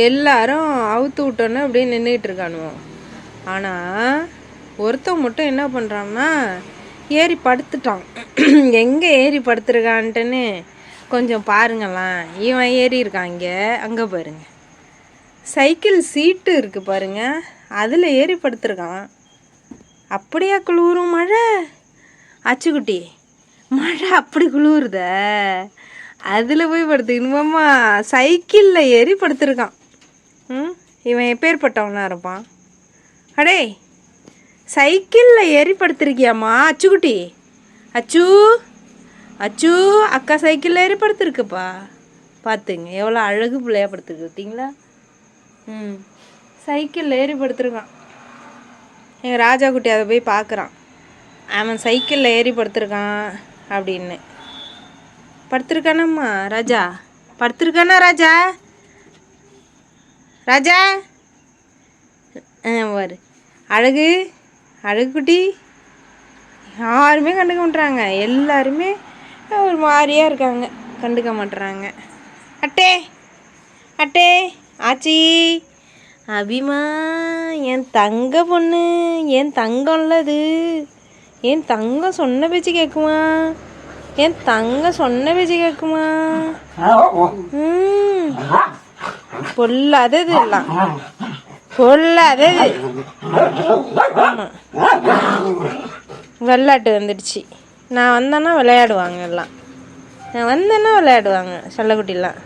எல்லாரும் அவுத்து விட்டோன்னே அப்படியே நின்றுட்டு இருக்கானுவோம். ஆனால் ஒருத்தன் மட்டும் என்ன பண்ணுறான்னா ஏறி படுத்துட்டான். எங்கே ஏறி படுத்துருக்கான்ட்டுன்னு கொஞ்சம் பாருங்களாம். இவன் ஏறி இருக்கான் இங்கே, அங்கே பாருங்க. சைக்கிள் சீட்டு இருக்குது பாருங்க, அதில் ஏறி படுத்துருக்கான். அப்படியா குளிரும் மழை? அச்சுக்குட்டி, மழை அப்படி குளிருத, அதில் போய் படுத்துக்கணுமாம்மா. சைக்கிளில் ஏறி படுத்துருக்கான். இவன் எப்பேற்பட்டவனா இருப்பான்? அடே, சைக்கிளில் ஏறி படுத்துருக்கியாம்மா அச்சுக்குட்டி? அச்சு அச்சு, அக்கா சைக்கிளில் ஏறி படுத்துருக்குப்பா. பார்த்துங்க எவ்வளோ அழகு பிள்ளையா படுத்துருக்கு பார்த்தீங்களா? சைக்கிளில் ஏறி படுத்துருக்கான். எங்கள் ராஜா குட்டி அதை போய் பார்க்குறான். அவன் சைக்கிளில் ஏறி படுத்துருக்கான் அப்படின்னு. படுத்துருக்கானம்மா ராஜா? படுத்துருக்கானா ராஜா? ராஜா பாரு, அழகு அழகு குட்டி. யாருமே கண்டுக்க மாட்டுறாங்க, எல்லாருமே ஒரு மாதிரியாக இருக்காங்க, கண்டுக்க மாட்டுறாங்க. அட்டே அட்டே, ஆச்சி, அபிமா, என் தங்க பொண்ணு, என் தங்கம்ல அது. என் தங்கம் சொன்ன பேச்சு கேட்குமா? என் தங்கம் சொன்ன பேச்சு கேட்குமா? பொல்லாதது எல்லாம், பொல்லாதது. ஆமாம், விளையாட்டு வந்துடுச்சு. நான் வந்தேன்னா விளையாடுவாங்க எல்லாம். நான் வந்தேன்னா விளையாடுவாங்க செல்லக்குட்டிலாம்.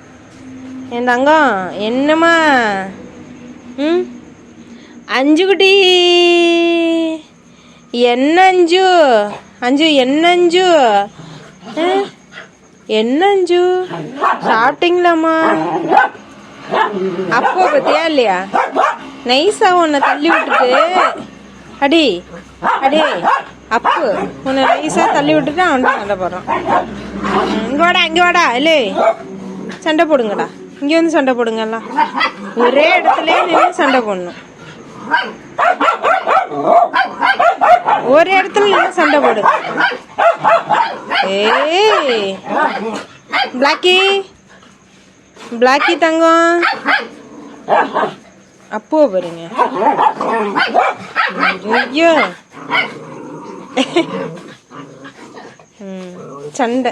என் தங்கம் என்னம்மா? அஞ்சு குட்டி, என்ன அஞ்சு? அஞ்சு என்ன அஞ்சு? என்ன அஞ்சு? சாப்பிட்டீங்களாம்மா? அப்போ பத்தியா இல்லையா? நைஸா உன்னை தள்ளி விட்டுட்டு, அடி அடி அப்பு உன்னை நைஸாக தள்ளி விட்டுட்டு அவன்கிட்ட சண்டை போடுறான். இங்கே வாடா, இங்கே வாடா, இல்லை சண்டை போடுங்கடா, இங்கே வந்து சண்டை போடுங்கலாம். ஒரே இடத்துல நின்று சண்டை போடணும். ஒரு இடத்துல நின்று சண்டை போடுங்க. ஏய் பிளாக்கி, பிளாக்கி தங்கம், அப்போ பாருங்க. ஐயோ சண்டை,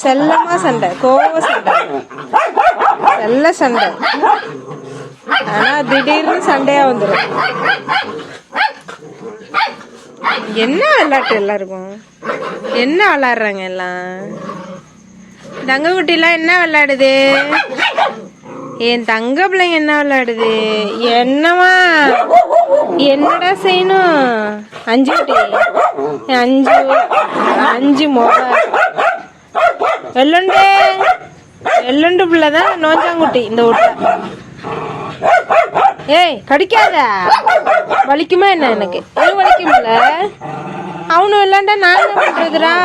செல்லமா சண்டை, கோவ சண்டை, செல்ல சண்டை. ஆனா திடீர்னு சண்டையா வந்துடும். என்ன விளையாட்டு எல்லாருக்கும்? என்ன விளையாடுறாங்க எல்லாம்? தங்க குட்டிலாம் என்ன விளையாடுது? என் தங்க பிள்ளைங்க என்ன விளையாடுது? என்னம்மா, என்னடா செய்யணும்? அஞ்சு குட்டி, அஞ்சு அஞ்சு வெள்ளண்டு, வெள்ளண்டு பிள்ளைதான் நோஞ்சாங்குட்டி இந்த வீட்டுல. ஏய் கடிக்காத, வலிக்குமா என்ன? எனக்கு எது வலிக்கும்ல? அவனு விளாண்டா நான் என்ன பண்றதுடா?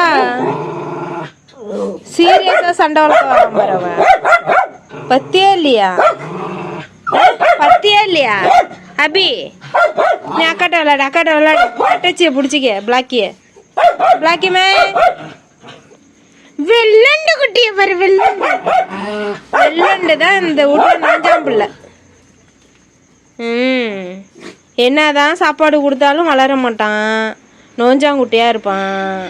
சீரியஸா சண்டை வளர்க்க வரான் பாரு அவன். பத்தியா இல்லையா? பத்தியா இல்லையா? அபி, நீ அக்காட்ட விளையாடு, அக்காட்ட விளையாடு. அட்டச்சியை பிடிச்சிக்க, பிளாக்கிய, பிளாக்கிமே. வெள்ளண்டு குட்டிய பாரு, வெள்ளண்டு. வெள்ளண்டு தான் இந்த வீட்டுல நஞ்சாம் பிள்ளை. என்னதான் சாப்பாடு கொடுத்தாலும் வளர மாட்டான், நோஞ்சாங்குட்டியா இருப்பான்.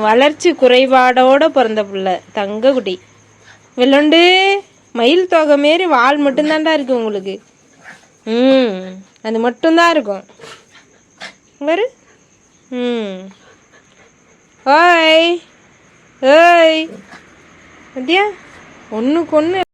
வளர்ச்சி குறைபாடோட பிறந்த பிள்ளை தங்க குட்டி. வெள்ளண்டு மயில் தொகை மாரி வால் மட்டும்தான்டா இருக்கு உங்களுக்கு. அது மட்டும்தான் இருக்கும் பாரு. ஓய் ஓய், மத்தியா ஒன்றுக்கு ஒன்று